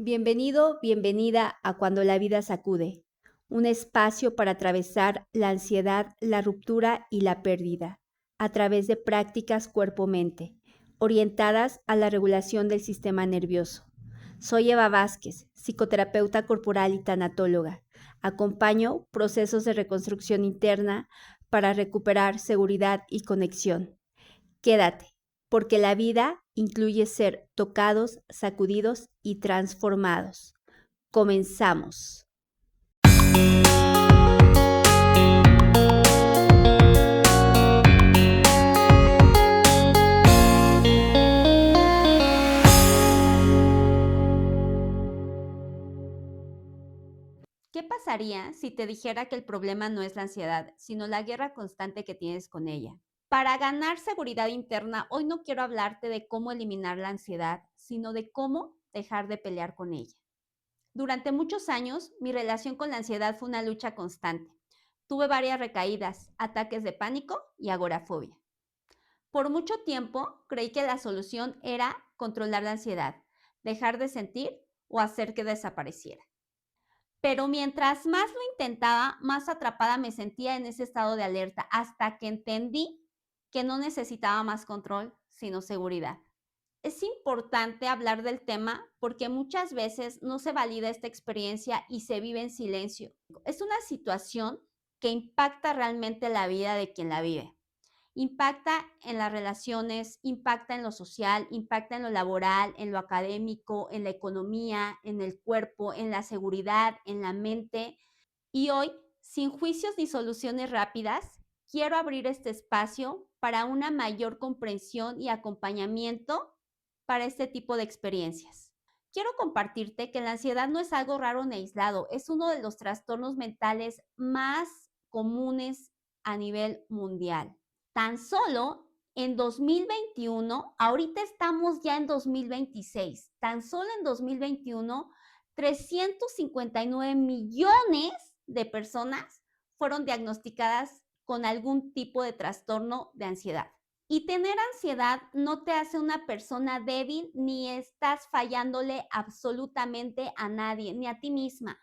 Bienvenido, bienvenida a Cuando la vida sacude, un espacio para atravesar la ansiedad, la ruptura y la pérdida, a través de prácticas cuerpo-mente, orientadas a la regulación del sistema nervioso. Soy Eva Vázquez, psicoterapeuta corporal y tanatóloga. Acompaño procesos de reconstrucción interna para recuperar seguridad y conexión. Quédate, porque la vida incluye ser tocados, sacudidos y transformados. Comenzamos. ¿Qué pasaría si te dijera que el problema no es la ansiedad, sino la guerra constante que tienes con ella? Para ganar seguridad interna, hoy no quiero hablarte de cómo eliminar la ansiedad, sino de cómo dejar de pelear con ella. Durante muchos años, mi relación con la ansiedad fue una lucha constante. Tuve varias recaídas, ataques de pánico y agorafobia. Por mucho tiempo creí que la solución era controlar la ansiedad, dejar de sentir o hacer que desapareciera. Pero mientras más lo intentaba, más atrapada me sentía en ese estado de alerta, hasta que entendí que no necesitaba más control, sino seguridad. Es importante hablar del tema porque muchas veces no se valida esta experiencia y se vive en silencio. Es una situación que impacta realmente la vida de quien la vive. Impacta en las relaciones, impacta en lo social, impacta en lo laboral, en lo académico, en la economía, en el cuerpo, en la seguridad, en la mente. Y hoy, sin juicios ni soluciones rápidas, quiero abrir este espacio para una mayor comprensión y acompañamiento para este tipo de experiencias. Quiero compartirte que la ansiedad no es algo raro ni aislado, es uno de los trastornos mentales más comunes a nivel mundial. Tan solo en 2021, ahorita estamos ya en 2026, tan solo en 2021, 359 millones de personas fueron diagnosticadas con algún tipo de trastorno de ansiedad. Y tener ansiedad no te hace una persona débil ni estás fallándole absolutamente a nadie, ni a ti misma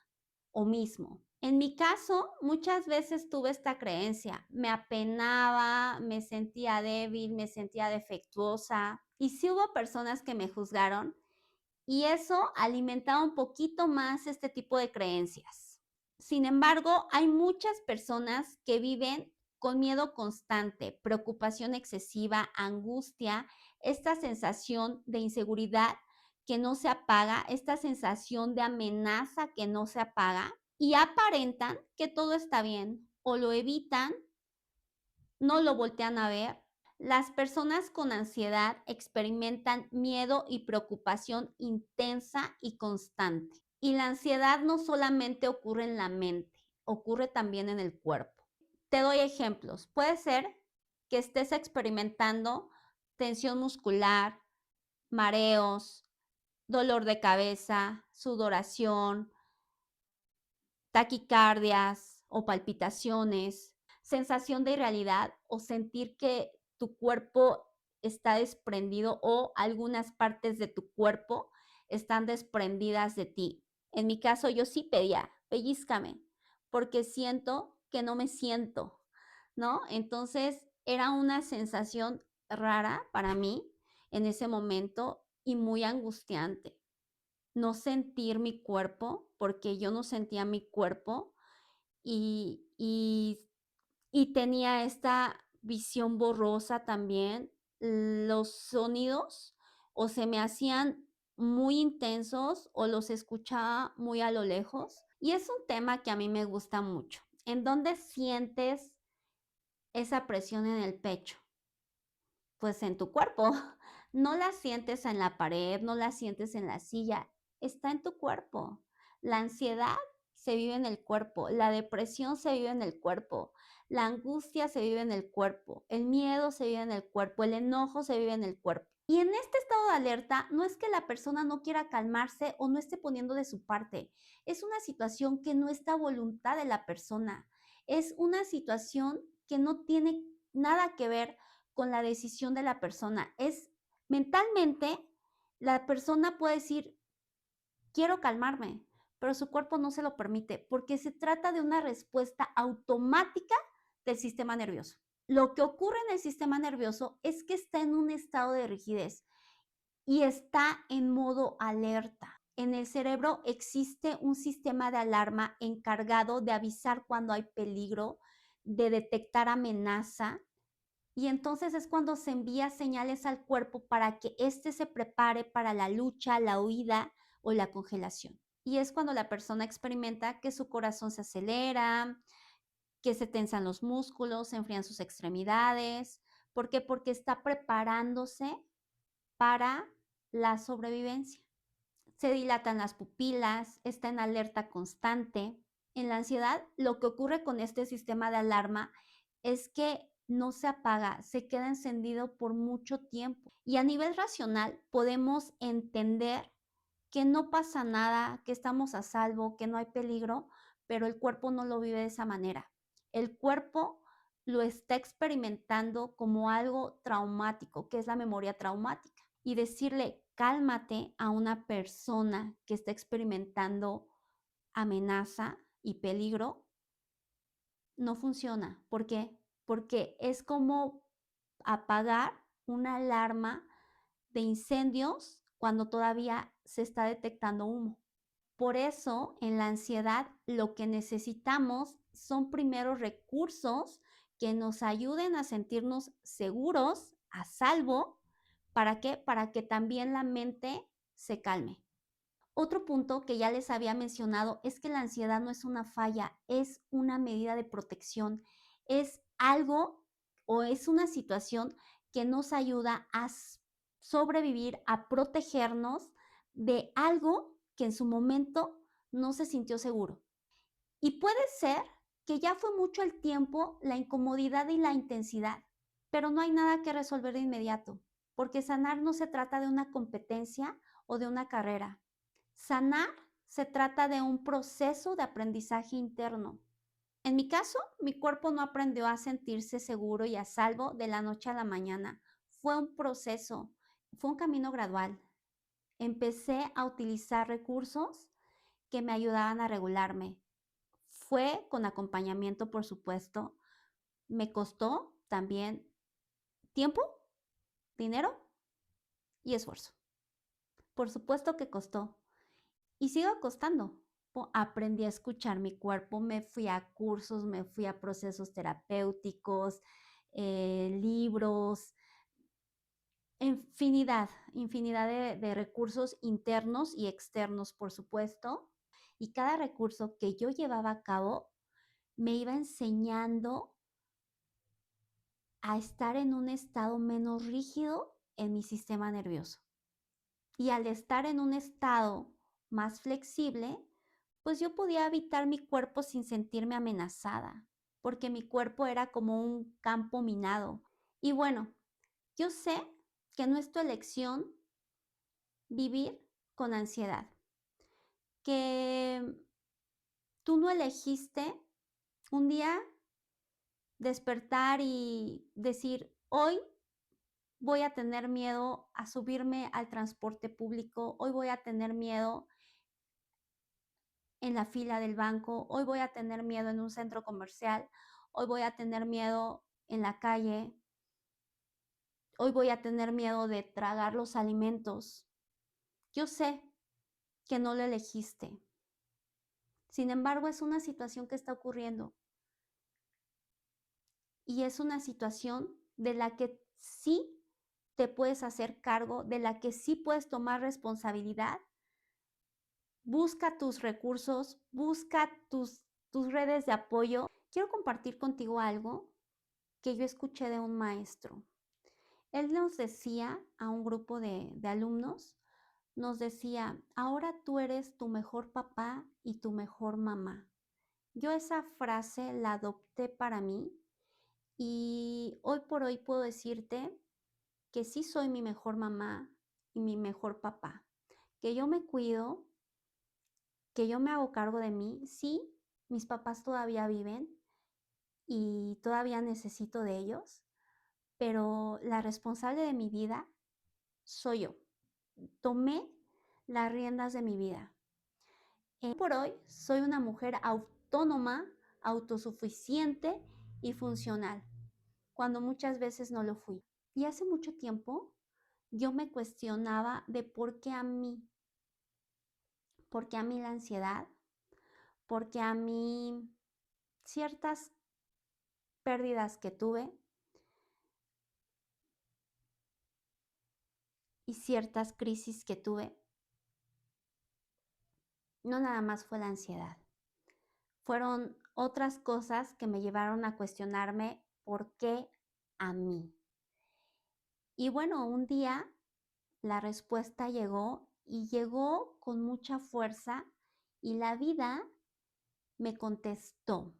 o mismo. En mi caso, muchas veces tuve esta creencia, me apenaba, me sentía débil, me sentía defectuosa y sí hubo personas que me juzgaron y eso alimentaba un poquito más este tipo de creencias. Sin embargo, hay muchas personas que viven con miedo constante, preocupación excesiva, angustia, esta sensación de inseguridad que no se apaga, esta sensación de amenaza que no se apaga y aparentan que todo está bien o lo evitan, no lo voltean a ver. Las personas con ansiedad experimentan miedo y preocupación intensa y constante. Y la ansiedad no solamente ocurre en la mente, ocurre también en el cuerpo. Te doy ejemplos. Puede ser que estés experimentando tensión muscular, mareos, dolor de cabeza, sudoración, taquicardias o palpitaciones, sensación de irrealidad o sentir que tu cuerpo está desprendido o algunas partes de tu cuerpo están desprendidas de ti. En mi caso, yo sí pedía, pellízcame, porque siento que no me siento, ¿no? Entonces, era una sensación rara para mí en ese momento y muy angustiante no sentir mi cuerpo, porque yo no sentía mi cuerpo y, y, y tenía esta visión borrosa también. Los sonidos o se me hacían muy intensos o los escuchaba muy a lo lejos. Y es un tema que a mí me gusta mucho. ¿En dónde sientes esa presión en el pecho? Pues en tu cuerpo. No la sientes en la pared, no la sientes en la silla, está en tu cuerpo. La ansiedad se vive en el cuerpo, la depresión se vive en el cuerpo, la angustia se vive en el cuerpo, el miedo se vive en el cuerpo, el enojo se vive en el cuerpo. Y en este estado de alerta no es que la persona no quiera calmarse o no esté poniendo de su parte, es una situación que no está a voluntad de la persona, es una situación que no tiene nada que ver con la decisión de la persona. Es mentalmente, la persona puede decir, quiero calmarme, pero su cuerpo no se lo permite porque se trata de una respuesta automática del sistema nervioso. Lo que ocurre en el sistema nervioso es que está en un estado de rigidez y está en modo alerta. En el cerebro existe un sistema de alarma encargado de avisar cuando hay peligro, de detectar amenaza, y entonces es cuando se envía señales al cuerpo para que éste se prepare para la lucha, la huida o la congelación. Y es cuando la persona experimenta que su corazón se acelera, que se tensan los músculos, se enfrían sus extremidades. ¿Por qué? Porque está preparándose para la sobrevivencia. Se dilatan las pupilas, está en alerta constante. En la ansiedad, lo que ocurre con este sistema de alarma es que no se apaga, se queda encendido por mucho tiempo. Y a nivel racional podemos entender que no pasa nada, que estamos a salvo, que no hay peligro, pero el cuerpo no lo vive de esa manera. El cuerpo lo está experimentando como algo traumático, que es la memoria traumática. Y decirle cálmate a una persona que está experimentando amenaza y peligro no funciona. ¿Por qué? Porque es como apagar una alarma de incendios cuando todavía se está detectando humo. Por eso, en la ansiedad, lo que necesitamos son primeros recursos que nos ayuden a sentirnos seguros, a salvo. ¿Para qué? Para que también la mente se calme. Otro punto que ya les había mencionado es que la ansiedad no es una falla, es una medida de protección. Es algo o es una situación que nos ayuda a sobrevivir, a protegernos de algo que en su momento no se sintió seguro. Y puede ser que ya fue mucho el tiempo, la incomodidad y la intensidad, pero no hay nada que resolver de inmediato, porque sanar no se trata de una competencia o de una carrera. Sanar se trata de un proceso de aprendizaje interno. En mi caso, mi cuerpo no aprendió a sentirse seguro y a salvo de la noche a la mañana. Fue un proceso, fue un camino gradual. Empecé a utilizar recursos que me ayudaban a regularme. Fue con acompañamiento, por supuesto. Me costó también tiempo, dinero y esfuerzo. Por supuesto que costó. Y sigo costando. Aprendí a escuchar mi cuerpo, me fui a cursos, me fui a procesos terapéuticos, libros, infinidad de recursos internos y externos, por supuesto. Y cada recurso que yo llevaba a cabo me iba enseñando a estar en un estado menos rígido en mi sistema nervioso. Y al estar en un estado más flexible, pues yo podía habitar mi cuerpo sin sentirme amenazada, porque mi cuerpo era como un campo minado. Y bueno, yo sé que no es tu elección vivir con ansiedad, que tú no elegiste un día despertar y decir, hoy voy a tener miedo a subirme al transporte público, hoy voy a tener miedo en la fila del banco, hoy voy a tener miedo en un centro comercial, hoy voy a tener miedo en la calle, hoy voy a tener miedo de tragar los alimentos. Yo sé que no lo elegiste. Sin embargo, es una situación que está ocurriendo y es una situación de la que sí te puedes hacer cargo, de la que sí puedes tomar responsabilidad. Busca tus recursos, busca tus redes de apoyo. Quiero compartir contigo algo que yo escuché de un maestro. Él nos decía a un grupo de alumnos, nos decía, ahora tú eres tu mejor papá y tu mejor mamá. Yo esa frase la adopté para mí y hoy por hoy puedo decirte que sí soy mi mejor mamá y mi mejor papá, que yo me cuido, que yo me hago cargo de mí. Sí, mis papás todavía viven y todavía necesito de ellos, pero la responsable de mi vida soy yo. Tomé las riendas de mi vida. Por hoy soy una mujer autónoma, autosuficiente y funcional, cuando muchas veces no lo fui. Y hace mucho tiempo yo me cuestionaba de por qué a mí la ansiedad, por qué a mí ciertas pérdidas que tuve y ciertas crisis que tuve, no nada más fue la ansiedad. Fueron otras cosas que me llevaron a cuestionarme por qué a mí. Y bueno, un día la respuesta llegó y llegó con mucha fuerza y la vida me contestó.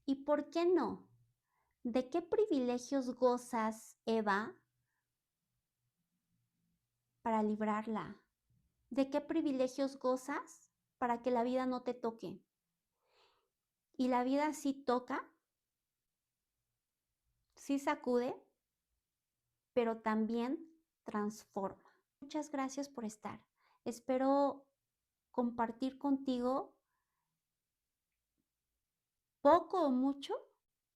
¿Y por qué no? ¿De qué privilegios gozas, Eva, para librarla? ¿De qué privilegios gozas para que la vida no te toque? Y la vida sí toca, sí sacude, pero también transforma. Muchas gracias por estar. Espero compartir contigo poco o mucho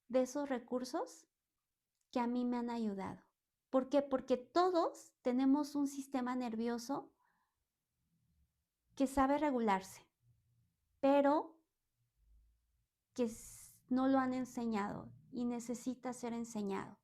de esos recursos que a mí me han ayudado. ¿Por qué? Porque todos tenemos un sistema nervioso que sabe regularse, pero que no lo han enseñado y necesita ser enseñado.